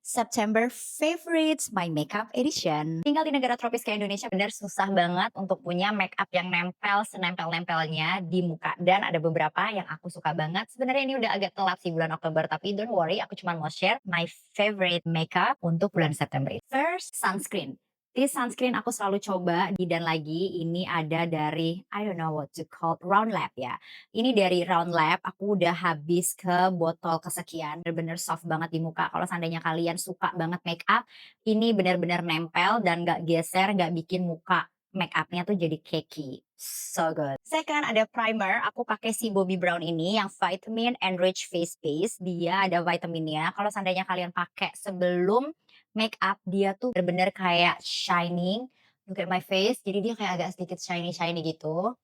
September Favorites My Makeup Edition. Tinggal di negara tropis kayak Indonesia bener susah banget untuk punya makeup yang nempel senempel-nempelnya di muka. Dan ada beberapa yang aku suka banget. Sebenarnya ini udah agak telat sih bulan Oktober, tapi don't worry, aku cuma mau share my favorite makeup untuk bulan September. First, sunscreen. This sunscreen aku selalu coba di dan lagi ini ada dari I don't know what to call Round Lab ya. Ini dari Round Lab, aku udah habis ke botol kesekian, bener-bener soft banget di muka. Kalau seandainya kalian suka banget make up, ini bener-bener nempel dan gak geser, gak bikin muka make upnya tuh jadi cakey. So good. Second ada primer, aku pakai si Bobbi Brown ini yang Vitamin Enrich Face Base. Dia ada vitaminnya. Kalau seandainya kalian pakai sebelum make up, dia tuh bener-bener kayak shining. Look at my face, jadi dia kayak agak sedikit shiny-shiny gitu.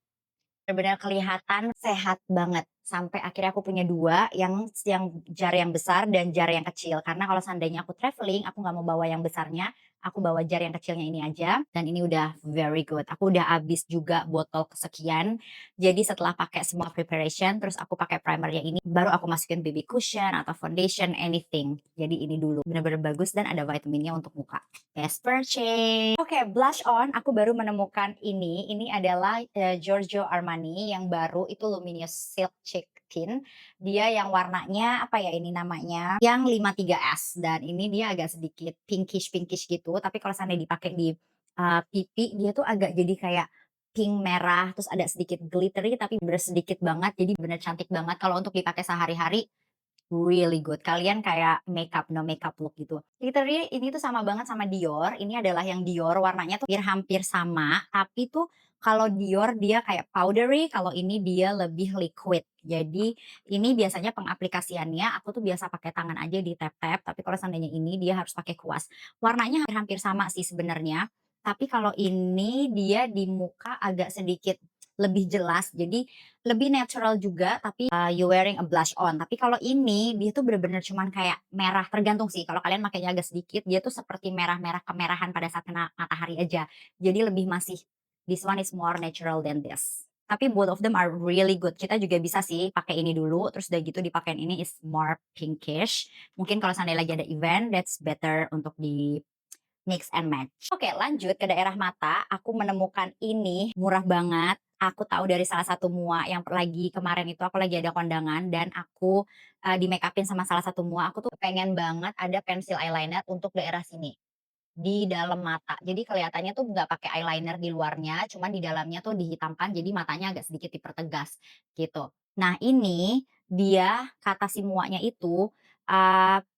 Benar-benar kelihatan sehat banget, sampai akhirnya aku punya 2 yang jar yang besar dan jar yang kecil. Karena kalau seandainya aku traveling, aku nggak mau bawa yang besarnya, aku bawa jar yang kecilnya ini aja, dan ini udah very good. Aku udah habis juga botol kesekian, jadi setelah pakai semua preparation, terus aku pakai primernya ini, baru aku masukin BB cushion atau foundation, anything. Jadi ini dulu, benar-benar bagus dan ada vitaminnya untuk muka. Best purchase. Oke, blush on, aku baru menemukan ini. Ini adalah Giorgio Armani yang baru, itu Luminous Silk Chicken. Dia yang warnanya apa ya ini namanya? Yang 53S, dan ini dia agak sedikit pinkish-pinkish gitu, tapi kalau seandainya dipakai di pipi, dia tuh agak jadi kayak pink merah, terus ada sedikit glittery tapi bener sedikit banget, jadi bener cantik banget kalau untuk dipakai sehari-hari. Really good. Kalian kayak makeup, no makeup look gitu. Literally ini tuh sama banget sama Dior. Ini adalah yang Dior, warnanya tuh hampir sama, tapi tuh kalau Dior dia kayak powdery, kalau ini dia lebih liquid. Jadi ini biasanya pengaplikasiannya aku tuh biasa pakai tangan aja di tap-tap, tapi kalau seandainya ini dia harus pakai kuas. Warnanya hampir sama sih sebenarnya, tapi kalau ini dia di muka agak sedikit lebih jelas, jadi lebih natural juga, tapi you wearing a blush on. Tapi kalau ini dia tuh bener-bener cuman kayak merah, tergantung sih. Kalau kalian makainya agak sedikit, dia tuh seperti merah-merah kemerahan pada saat kena matahari aja. Jadi lebih masih this one is more natural than this. Tapi both of them are really good. Kita juga bisa sih pakai ini dulu, terus udah gitu dipakein ini is more pinkish. Mungkin kalau seandainya lagi ada event, that's better untuk di mix and match. Oke, lanjut ke daerah mata. Aku menemukan ini murah banget. Aku tahu dari salah satu mua yang lagi kemarin itu aku lagi ada kondangan dan aku di make upin sama salah satu mua. Aku tuh pengen banget ada pensil eyeliner untuk daerah sini di dalam mata. Jadi kelihatannya tuh nggak pakai eyeliner di luarnya, cuman di dalamnya tuh dihitamkan jadi matanya agak sedikit dipertegas gitu. Nah, ini dia kata si muanya itu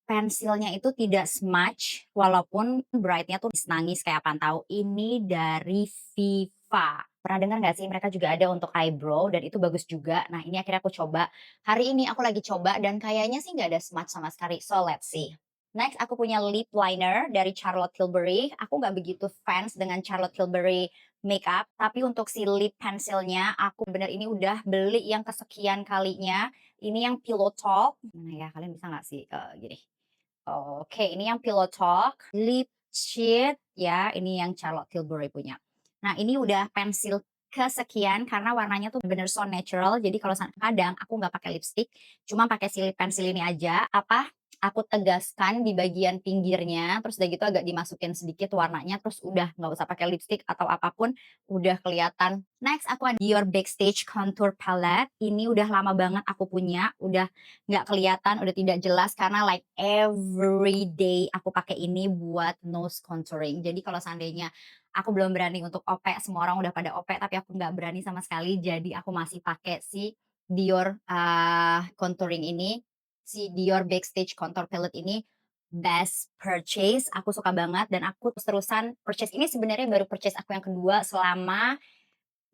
pensilnya itu tidak smudge walaupun bright-nya tuh nangis kayak apaan tahu. Ini dari Viva. Pernah dengar nggak sih mereka juga ada untuk eyebrow dan itu bagus juga. Nah, ini akhirnya aku coba. Hari ini aku lagi coba dan kayaknya sih nggak ada smudge sama sekali. So let's see. Next, aku punya lip liner dari Charlotte Tilbury. Aku nggak begitu fans dengan Charlotte Tilbury makeup, tapi untuk si lip pencilnya, aku bener ini udah beli yang kesekian kalinya. Ini yang Pillow Talk. Mana ya, kalian bisa nggak sih? Gini. Oke, ini yang Pillow Talk. Lip Sheet, ya, ini yang Charlotte Tilbury punya. Nah, ini udah pensil kesekian karena warnanya tuh bener so natural. Jadi kalau kadang aku nggak pakai lipstick, cuma pakai si lip pensil ini aja. Apa? Aku tegaskan di bagian pinggirnya, terus udah gitu agak dimasukin sedikit warnanya, terus udah nggak usah pakai lipstick atau apapun, udah kelihatan. Next, aku ada Dior Backstage Contour Palette. Ini udah lama banget aku punya, udah nggak kelihatan, udah tidak jelas karena like every day aku pakai ini buat nose contouring. Jadi kalau seandainya aku belum berani untuk OP, semua orang udah pada OP, tapi aku nggak berani sama sekali. Jadi aku masih pakai si Dior contouring ini, si Dior Backstage Contour Palette ini best purchase. Aku suka banget dan aku terus-terusan purchase ini sebenarnya baru purchase aku yang kedua selama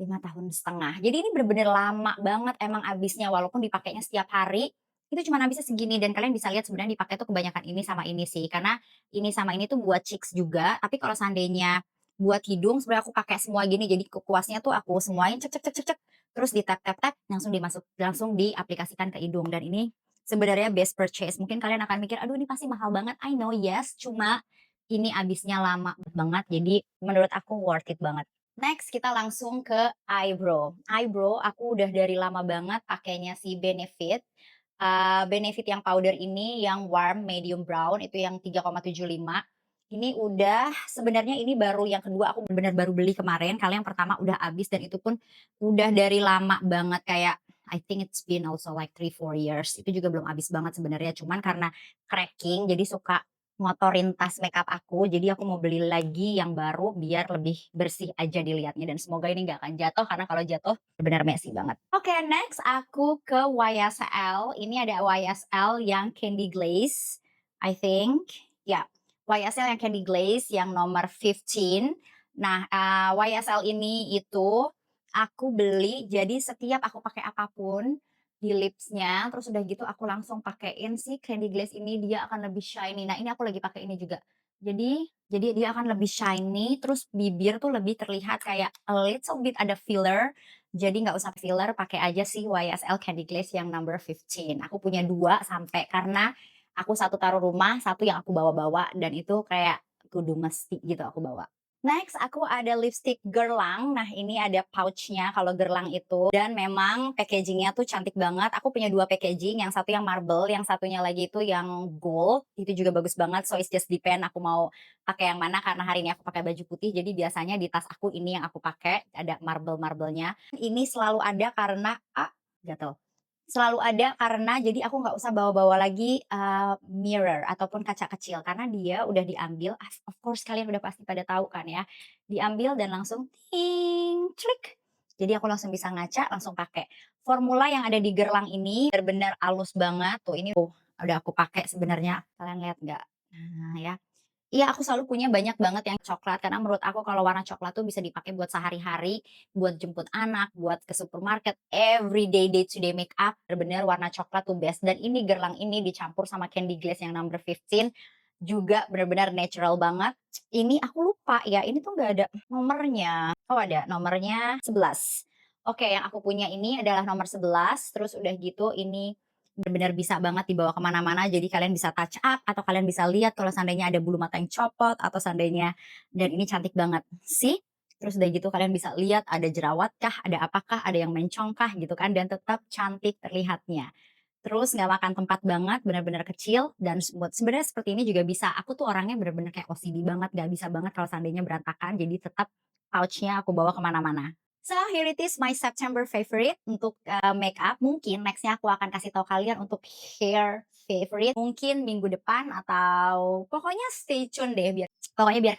5 tahun setengah. Jadi ini bener-bener lama banget emang habisnya walaupun dipakainya setiap hari, itu cuma habisnya segini dan kalian bisa lihat sebenarnya dipakai tuh kebanyakan ini sama ini sih. Karena ini sama ini tuh buat cheeks juga, tapi kalau seandainya buat hidung sebenarnya aku pakai semua gini jadi kuasnya tuh aku semuain cek cek cek cek cek, terus di tap tap tap langsung diaplikasikan ke hidung dan ini sebenarnya best purchase. Mungkin kalian akan mikir, "Aduh ini pasti mahal banget." I know, yes, cuma ini habisnya lama banget jadi menurut aku worth it banget. Next, kita langsung ke eyebrow. Eyebrow aku udah dari lama banget pakainya si Benefit. Benefit yang powder ini yang warm medium brown itu yang 3,75. Ini udah sebenarnya ini baru yang kedua aku bener-bener baru beli kemarin, kalau yang pertama udah habis dan itu pun udah dari lama banget kayak I think it's been also like 3-4 years. Itu juga belum habis banget sebenarnya, cuman karena cracking jadi suka ngotorin tas makeup aku, jadi aku mau beli lagi yang baru biar lebih bersih aja dilihatnya dan semoga ini nggak akan jatuh karena kalau jatuh benar messy banget. Oke, next aku ke YSL. Ini ada YSL yang Candy Glaze, I think. Ya, YSL yang Candy Glaze yang nomor 15. Nah, YSL ini itu aku beli jadi setiap aku pakai apapun di lipsnya, terus udah gitu aku langsung pakein si Candy Glaze ini, dia akan lebih shiny. Nah, ini aku lagi pakai ini juga. Jadi dia akan lebih shiny, terus bibir tuh lebih terlihat kayak a little bit ada filler. Jadi nggak usah filler, pakai aja sih YSL Candy Glaze yang number 15. Aku punya 2 sampai karena aku satu taruh rumah, satu yang aku bawa-bawa dan itu kayak kudu mesti gitu aku bawa. Next, aku ada lipstick Guerlain. Nah, ini ada pouch-nya kalau Guerlain itu dan memang packaging-nya tuh cantik banget. Aku punya 2 packaging, yang satu yang marble, yang satunya lagi itu yang gold. Itu juga bagus banget, so it's just depend aku mau pakai yang mana karena hari ini aku pakai baju putih. Jadi biasanya di tas aku ini yang aku pakai, ada marble-marblenya. Ini selalu ada karena gatel. Selalu ada karena jadi aku nggak usah bawa-bawa lagi, mirror ataupun kaca kecil karena dia udah diambil of course kalian udah pasti pada tahu kan ya, diambil dan langsung ting, clik. Jadi aku langsung bisa ngaca, langsung pakai. Formula yang ada di Guerlain ini benar-benar halus banget, tuh ini udah aku pakai sebenarnya, kalian lihat nggak? Nah ya. Iya, aku selalu punya banyak banget yang coklat, karena menurut aku kalau warna coklat tuh bisa dipakai buat sehari-hari, buat jemput anak, buat ke supermarket, everyday, day to day makeup, bener-bener warna coklat tuh best. Dan ini Guerlain ini dicampur sama Candy Glaze yang number 15, juga benar-benar natural banget. Ini aku lupa ya, ini tuh nggak ada nomornya. Oh ada, nomornya 11. Oke, yang aku punya ini adalah nomor 11, terus udah gitu ini benar-benar bisa banget dibawa kemana-mana, jadi kalian bisa touch up atau kalian bisa lihat kalau seandainya ada bulu mata yang copot atau seandainya dan ini cantik banget sih. Terus udah gitu kalian bisa lihat ada jerawat kah, ada apakah, ada yang mencong kah gitu kan dan tetap cantik terlihatnya. Terus nggak makan tempat banget, benar-benar kecil dan smooth. Sebenarnya seperti ini juga bisa. Aku tuh orangnya benar-benar kayak OCD banget, nggak bisa banget kalau seandainya berantakan. Jadi tetap pouch-nya aku bawa kemana-mana. So here it is my September favorite untuk makeup. Mungkin nextnya aku akan kasih tahu kalian untuk hair favorite. Mungkin minggu depan atau pokoknya stay tune deh biar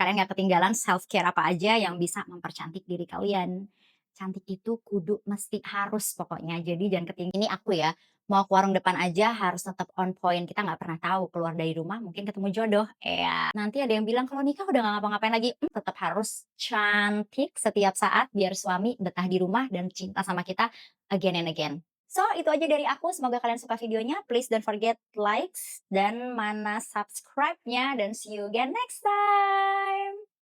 kalian nggak ketinggalan self care apa aja yang bisa mempercantik diri kalian. Cantik itu kudu mesti harus pokoknya. Jadi jangan ketinggalan. Ini aku ya. Mau ke warung depan aja harus tetap on point, kita nggak pernah tahu keluar dari rumah mungkin ketemu jodoh, ya. Nanti ada yang bilang kalau nikah udah nggak ngapa-ngapain lagi, tetap harus cantik setiap saat biar suami betah di rumah dan cinta sama kita again and again. So, itu aja dari aku, semoga kalian suka videonya, please don't forget likes dan mana subscribe-nya dan see you again next time.